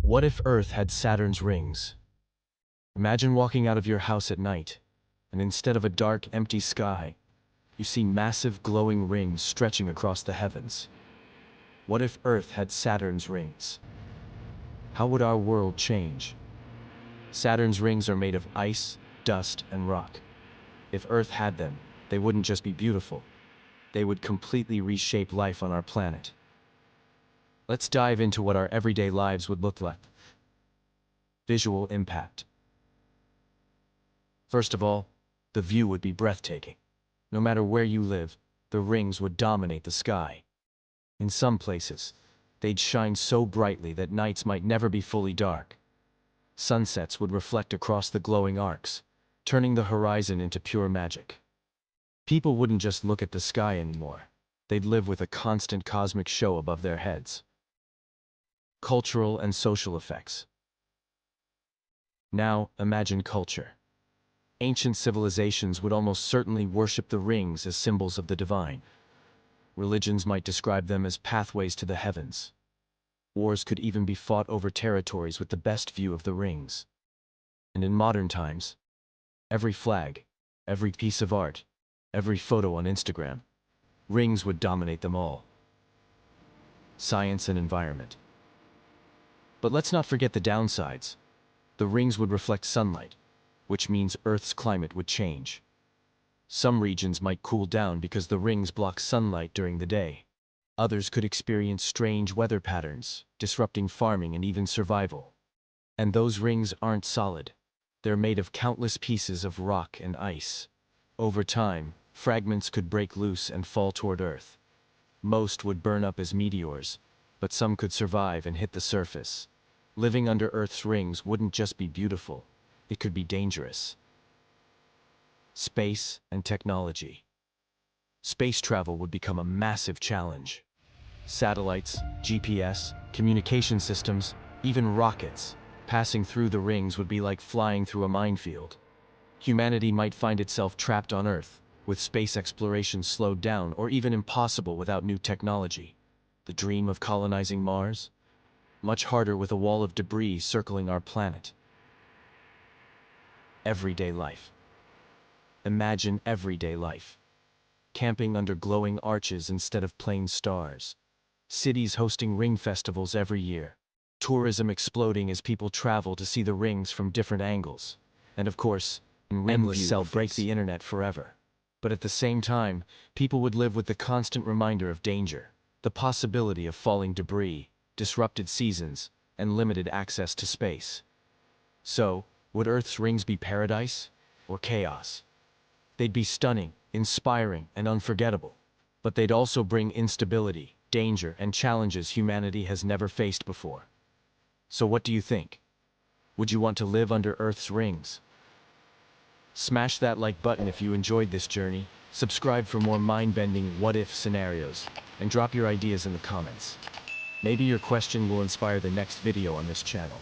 What if Earth had Saturn's rings? Imagine walking out of your house at night, and instead of a dark, empty sky, you see massive glowing rings stretching across the heavens. What if Earth had Saturn's rings? How would our world change? Saturn's rings are made of ice, dust, and rock. If Earth had them, they wouldn't just be beautiful. They would completely reshape life on our planet. Let's dive into what our everyday lives would look like. Visual impact. First of all, the view would be breathtaking. No matter where you live, the rings would dominate the sky. In some places, they'd shine so brightly that nights might never be fully dark. Sunsets would reflect across the glowing arcs, turning the horizon into pure magic. People wouldn't just look at the sky anymore. They'd live with a constant cosmic show above their heads. Cultural and social effects. Now, imagine culture. Ancient civilizations would almost certainly worship the rings as symbols of the divine. Religions might describe them as pathways to the heavens. Wars could even be fought over territories with the best view of the rings. And in modern times, every flag, every piece of art, every photo on Instagram, rings would dominate them all. Science and environment. But let's not forget the downsides. The rings would reflect sunlight, which means Earth's climate would change. Some regions might cool down because the rings block sunlight during the day. Others could experience strange weather patterns, disrupting farming and even survival. And those rings aren't solid. They're made of countless pieces of rock and ice. Over time, fragments could break loose and fall toward Earth. Most would burn up as meteors, but some could survive and hit the surface. Living under Earth's rings wouldn't just be beautiful, it could be dangerous. Space and technology. Space travel would become a massive challenge. Satellites, GPS, communication systems, even rockets, passing through the rings would be like flying through a minefield. Humanity might find itself trapped on Earth, with space exploration slowed down or even impossible without new technology. The dream of colonizing Mars? Much harder with a wall of debris circling our planet. Everyday life. Imagine everyday life. Camping under glowing arches instead of plain stars. Cities hosting ring festivals every year. Tourism exploding as people travel to see the rings from different angles. And of course, endless selfies break the internet forever. But at the same time, people would live with the constant reminder of danger, the possibility of falling debris, disrupted seasons, and limited access to space. So, would Earth's rings be paradise or chaos? They'd be stunning, inspiring, and unforgettable. But they'd also bring instability, danger, and challenges humanity has never faced before. So what do you think? Would you want to live under Earth's rings? Smash that like button if you enjoyed this journey, subscribe for more mind-bending what-if scenarios, and drop your ideas in the comments. Maybe your question will inspire the next video on this channel.